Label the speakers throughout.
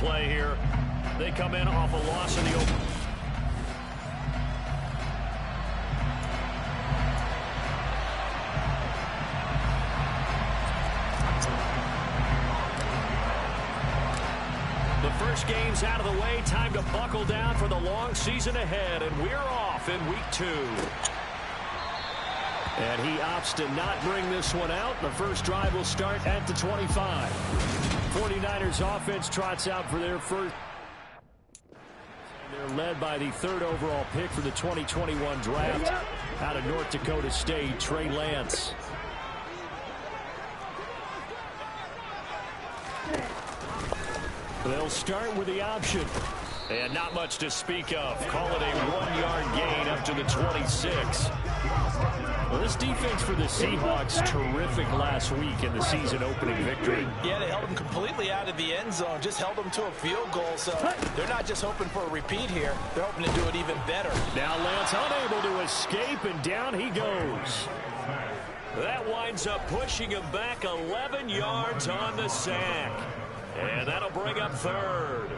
Speaker 1: play here. They come in off a loss in the open. The first game's out of the way. Time to buckle down for the long season ahead, and we're off in week 2. And he opts to not bring this one out. The first drive will start at the 25. 49ers offense trots out for their first. They're led by the 3rd overall pick for the 2021 draft out of North Dakota State, Trey Lance. They'll start with the option. And not much to speak of. Call it a 1-yard gain up to the 26. Well, this defense for the Seahawks, terrific last week in the season opening victory.
Speaker 2: Yeah, they held them completely out of the end zone, just held them to a field goal. So they're not just hoping for a repeat here. They're hoping to do it even better.
Speaker 1: Now Lance unable to escape, and down he goes. That winds up pushing him back 11 yards on the sack. And that'll bring up 3rd.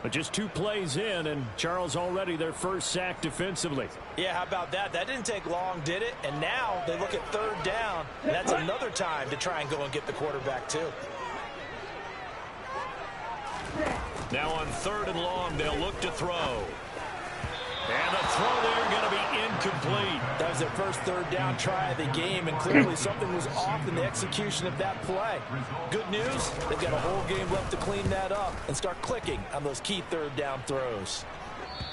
Speaker 1: But just 2 plays in, and Charles already their first sack defensively.
Speaker 2: Yeah, how about that? That didn't take long, did it? And now they look at 3rd down, and that's another time to try and go and get the quarterback too.
Speaker 1: Now on 3rd and long, they'll look to throw. And the throw there going to be incomplete.
Speaker 2: That was their first 3rd down try of the game, and clearly something was off in the execution of that play. Good news, they've got a whole game left to clean that up and start clicking on those key 3rd down throws.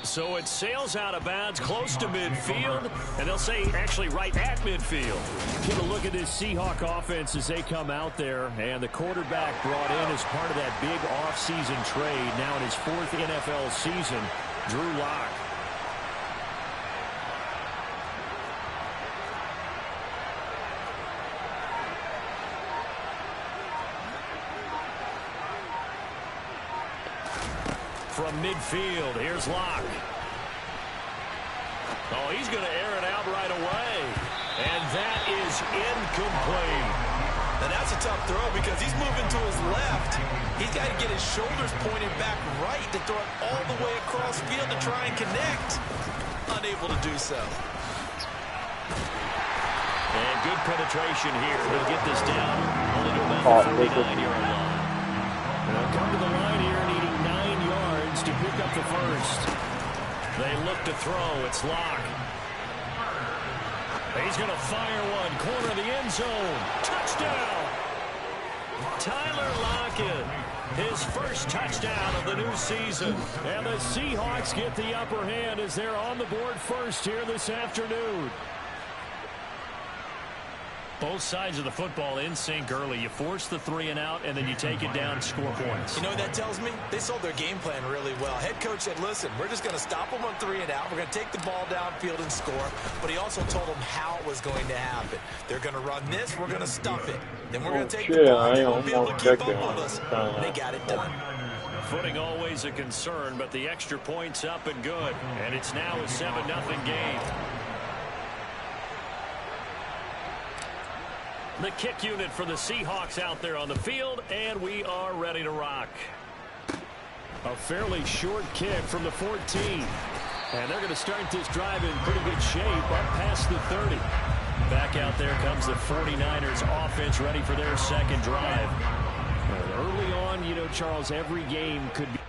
Speaker 1: So it sails out of bounds close to midfield, and they'll say actually right at midfield. Get a look at this Seahawk offense as they come out there, and the quarterback brought in as part of that big offseason trade, now in his 4th NFL season, Drew Lock. From midfield, here's Locke. Oh, he's going to air it out right away. And that is incomplete.
Speaker 2: Now that's a tough throw because he's moving to his left. He's got to get his shoulders pointed back right to throw it all the way across field to try and connect. Unable to do so.
Speaker 1: And good penetration here. They'll get this down only to about the 49-yard line. They'll come to the line here needing 9 yards to pick up the first. They look to throw. It's Locke. He's going to fire one. Corner of the end zone. Touchdown. Tyler Lockett. His first touchdown of the new season. And the Seahawks get the upper hand as they're on the board first here this afternoon. Both sides of the football in sync early. You force the 3 and out, and then you take it down and score points.
Speaker 2: You know what that tells me? They sold their game plan really well. Head coach said, listen, we're just going to stop them on 3 and out. We're going to take the ball downfield and score. But he also told them how it was going to happen. They're going to run this. We're going to stuff it. Then we're going to take the ball. They won't be able to keep up with us. And they got it done.
Speaker 1: Footing always a concern, but the extra point's up and good. And it's now a 7-0 game. The kick unit for the Seahawks out there on the field, and we are ready to rock. A fairly short kick from the 14. And they're going to start this drive in pretty good shape up past the 30. Back out there comes the 49ers offense ready for their second drive. And early on, you know, Charles, every game could be.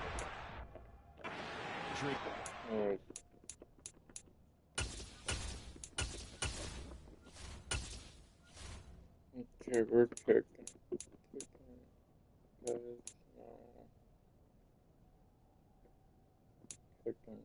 Speaker 3: Okay, we're kicking. Kicking.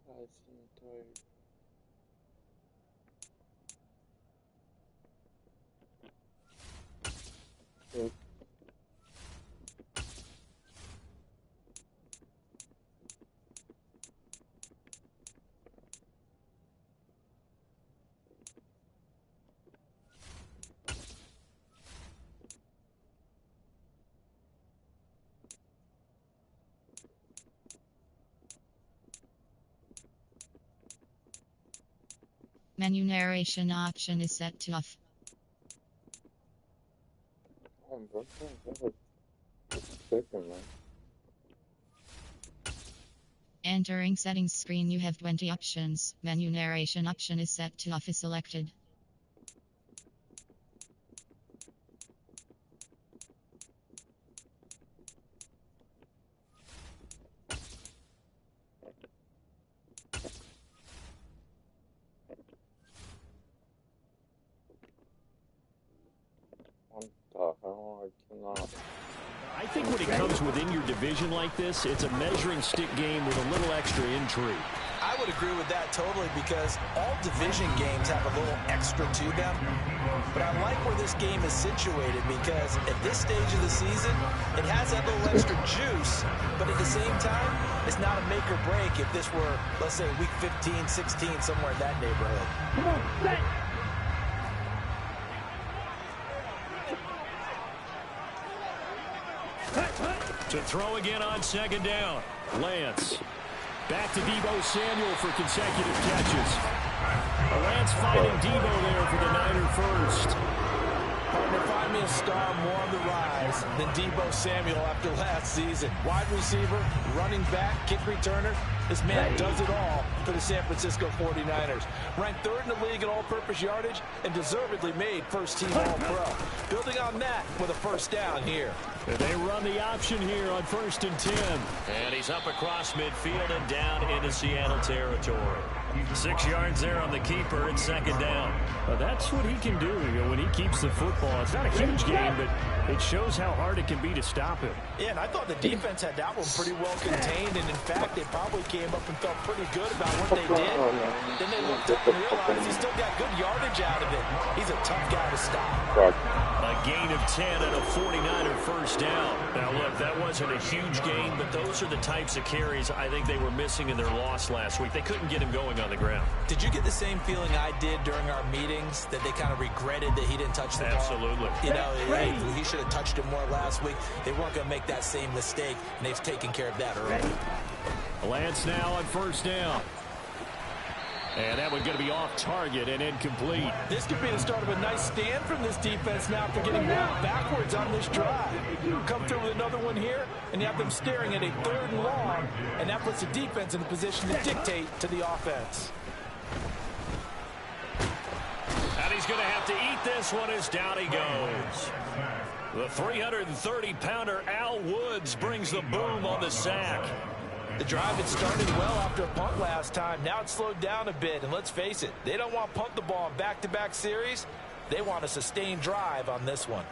Speaker 3: Passing type. Kick.
Speaker 4: Menu narration option is set to off.
Speaker 3: What the second, man?
Speaker 4: Entering settings screen, you have 20 options. Menu narration option is set to off is selected.
Speaker 3: What the hell? I cannot.
Speaker 1: I think when it comes within your division like this, it's a measuring stick game with a little extra intrigue.
Speaker 2: I would agree with that totally because all division games have a little extra to them. But I like where this game is situated because at this stage of the season, it has that little extra juice. But at the same time, it's not a make or break if this were, let's say, week 15, 16, somewhere in that neighborhood.
Speaker 5: Come on, set.
Speaker 1: To throw again on second down. Lance. Back to Deebo Samuel for consecutive catches. Lance finding Deebo there for the Niner first.
Speaker 2: Partner, find me a star more on the rise than Deebo Samuel after last season. Wide receiver, running back, kick returner. This man does it all for the San Francisco 49ers. Ranked third in the league in all-purpose yardage and deservedly made first-team All-Pro. Building on that with a first down here.
Speaker 1: They run the option here on 1st and 10. And he's up across midfield and down into Seattle territory. 6 yards there on the keeper and second down. That's what he can do when he keeps the football. It's not a huge game, but it shows how hard it can be to stop him.
Speaker 2: Yeah, and I thought the defense had that one pretty well contained, and in fact, they probably came up and felt pretty good about what they did. Then they looked up and realized he still got good yardage out of it. He's a tough guy to stop.
Speaker 1: A gain of 10 and a 49er first down. Now, look, that wasn't a huge gain, but those are the types of carries I think they were missing in their loss last week. They couldn't get him going on the ground.
Speaker 2: Did you get the same feeling I did during our meetings, that they kind of regretted that he didn't touch the ball?
Speaker 1: Absolutely.
Speaker 2: You know, he should have touched it more last week. They weren't going to make that same mistake, and they've taken care of that early.
Speaker 1: Lance now on first down. And that one's going to be off target and incomplete.
Speaker 2: This could be the start of a nice stand from this defense now after getting walked backwards on this drive. Come through with another one here, and you have them staring at a 3rd and long, and that puts the defense in a position to dictate to the offense.
Speaker 1: And he's going to have to eat this one as down he goes. The 330-pounder Al Woods brings the boom on the sack.
Speaker 2: The drive had started well after a punt last time. Now it's slowed down a bit, and let's face it, they don't want to punt the ball in back-to-back series. They want a sustained drive on this one.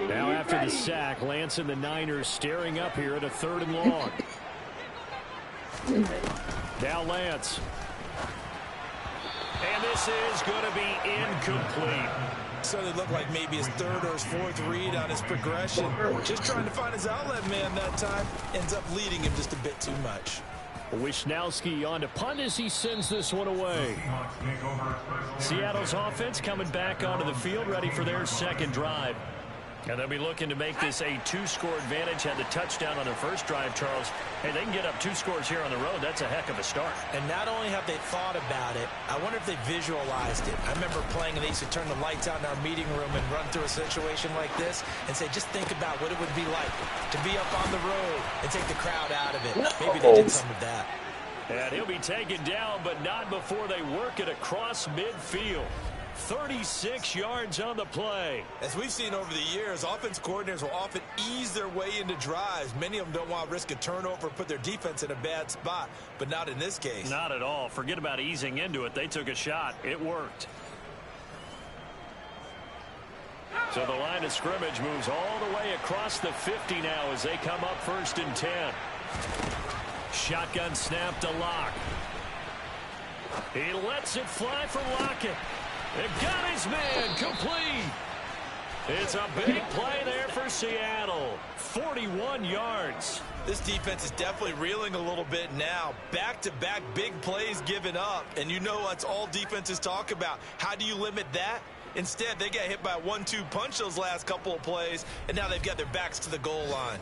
Speaker 1: Now after the sack, Lance and the Niners staring up here at a 3rd and long. Now Lance. And this is going to be incomplete.
Speaker 2: So they look like maybe his 3rd or his 4th read on his progression. Just trying to find his outlet man that time. Ends up leading him just a bit too much.
Speaker 1: Wisnowski on to punt as he sends this one away. Seattle's offense coming back onto the field, ready for their second drive. And they'll be looking to make this a 2-score advantage. Had the touchdown on their first drive, Charles. Hey, they can get up 2 scores here on the road. That's a heck of a start.
Speaker 2: And not only have they thought about it, I wonder if they visualized it. I remember playing, and they used to turn the lights out in our meeting room and run through a situation like this and say, just think about what it would be like to be up on the road and take the crowd out of it. Maybe they did some of that.
Speaker 1: And he'll be taken down, but not before they work it across midfield. 36 yards on the play.
Speaker 2: As we've seen over the years, offense coordinators will often ease their way into drives. Many of them don't want to risk a turnover or put their defense in a bad spot, but not in this case.
Speaker 1: Not at all. Forget about easing into it. They took a shot. It worked. So the line of scrimmage moves all the way across the 50 now as they come up 1st and 10. Shotgun snap to Locke. He lets it fly for Lockett. They've got his man complete. It's a big play there for Seattle. 41 yards.
Speaker 2: This defense is definitely reeling a little bit now. Back-to-back big plays given up. And you know that's all defenses talk about. How do you limit that? Instead, they got hit by a 1-2 punch those last couple of plays, and now they've got their backs to the goal line.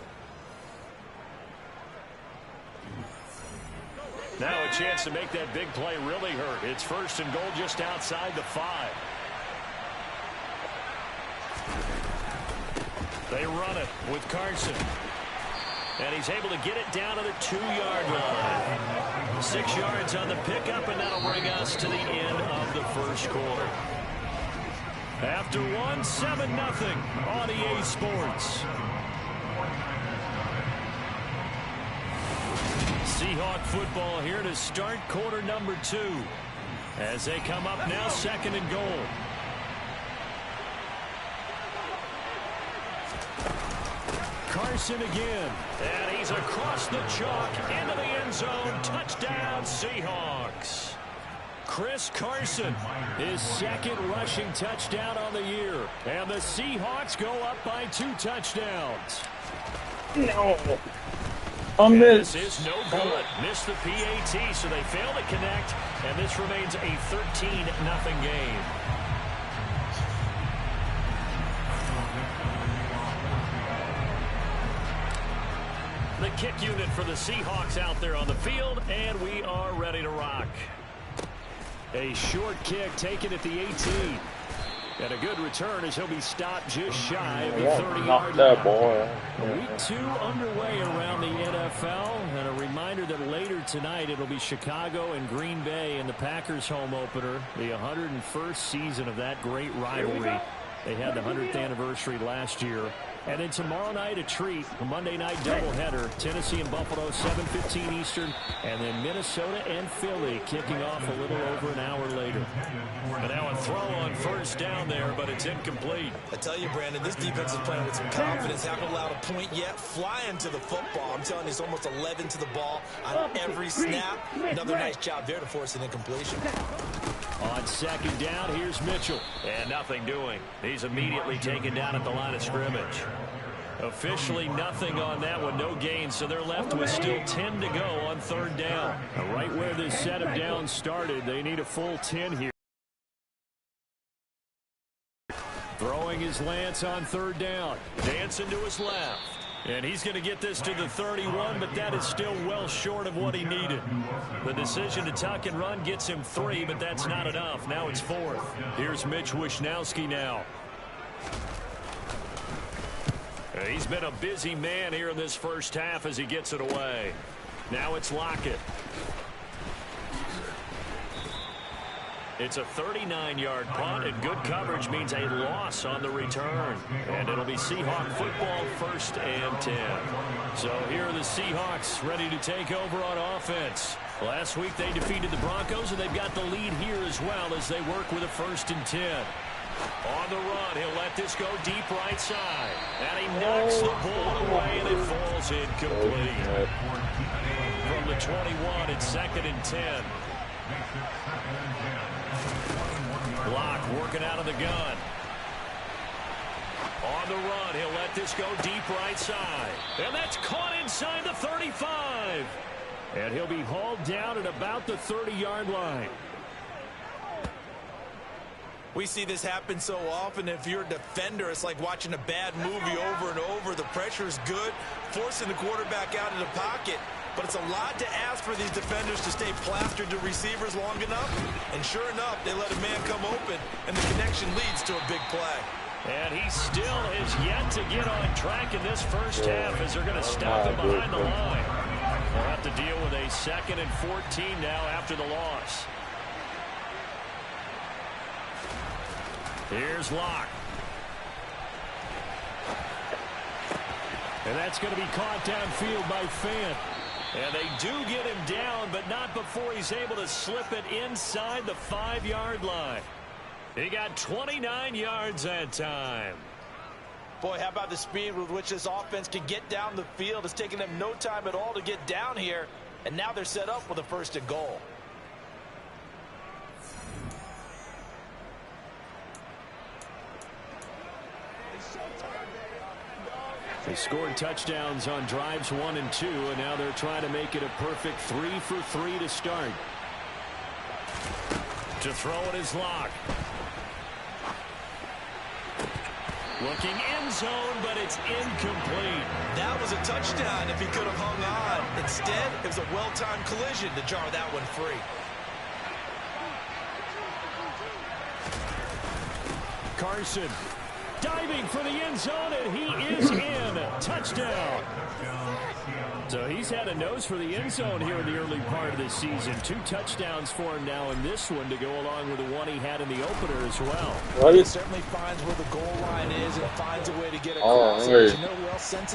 Speaker 1: Now a chance to make that big play really hurt. It's 1st and goal just outside the 5. They run it with Carson. And he's able to get it down to the 2-yard line. 6 yards on the pickup, and that'll bring us to the end of the first quarter. After 1, 7-0 on EA Sports. Seahawk football here to start quarter number 2. As they come up now, 2nd and goal. Carson again, and he's across the chalk into the end zone. Touchdown, Seahawks. Chris Carson, his 2nd rushing touchdown on the year. And the Seahawks go up by 2 touchdowns.
Speaker 3: No.
Speaker 1: This is no good. Missed the PAT, so they fail to connect, and this remains a 13-0 game. The kick unit for the Seahawks out there on the field, and we are ready to rock. A short kick taken at the 18. And a good return as he'll be stopped just shy of the 30-yard line. Week 2 underway around the NFL. And a reminder that later tonight it'll be Chicago and Green Bay in the Packers home opener. The 101st season of that great rivalry. They had the 100th anniversary last year. And then tomorrow night, a treat, a Monday night doubleheader. Tennessee and Buffalo, 7:15 Eastern. And then Minnesota and Philly kicking off a little over an hour later. And now a throw on 1st down there, but it's incomplete.
Speaker 2: I tell you, Brandon, this defense is playing with some confidence. Haven't allowed a point yet. Flying to the football. I'm telling you, it's almost 11 to the ball on every snap. Another nice job there to force an incompletion.
Speaker 1: On 2nd down, here's Mitchell. And nothing doing. He's immediately taken down at the line of scrimmage. Officially nothing on that one, no gain, so they're left with still 10 to go on 3rd down. Right where this set of downs started, they need a full 10 here. Throwing his Lance on 3rd down. Dancing to his left. And he's going to get this to the 31, but that is still well short of what he needed. The decision to tuck and run gets him 3, but that's not enough. Now it's 4th. Here's Mitch Wishnowski now. He's been a busy man here in this first half as he gets it away. Now it's Lockett. It's a 39-yard punt, and good coverage means a loss on the return. And it'll be Seahawk football 1st and 10. So here are the Seahawks ready to take over on offense. Last week they defeated the Broncos, and they've got the lead here as well as they work with a 1st and 10. On the run, he'll let this go deep right side. And he knocks the ball away, and it falls incomplete. From the 21, it's 2nd and 10. Block working out of the gun. On the run, he'll let this go deep right side. And that's caught inside the 35. And he'll be hauled down at about the 30-yard line.
Speaker 2: We see this happen so often. If you're a defender, it's like watching a bad movie over and over. The pressure is good, forcing the quarterback out of the pocket. But it's a lot to ask for these defenders to stay plastered to receivers long enough. And sure enough, they let a man come open, and the connection leads to a big play.
Speaker 1: And he still is yet to get on track in this first half as they're going to stop him behind the line. They'll have to deal with a 2nd and 14 now after the loss. Here's Locke. And that's going to be caught downfield by Fant. And they do get him down, but not before he's able to slip it inside the 5-yard line. He got 29 yards that time.
Speaker 2: Boy, how about the speed with which this offense can get down the field? It's taken them no time at all to get down here. And now they're set up with a 1st and goal.
Speaker 1: They scored touchdowns on drives 1 and 2, and now they're trying to make it a perfect 3 for 3 to start. To throw it is Locke. Looking end zone, but it's incomplete.
Speaker 2: That was a touchdown if he could have hung on. Instead, it was a well-timed collision to jar that one free.
Speaker 1: Carson diving for the end zone, and he is in. Touchdown. So he's had a nose for the end zone here in the early part of this season. 2 touchdowns for him now in this one to go along with the one he had in the opener as well.
Speaker 2: He certainly finds where the goal line is and finds a way to get across.
Speaker 3: Oh,
Speaker 2: You know who else senses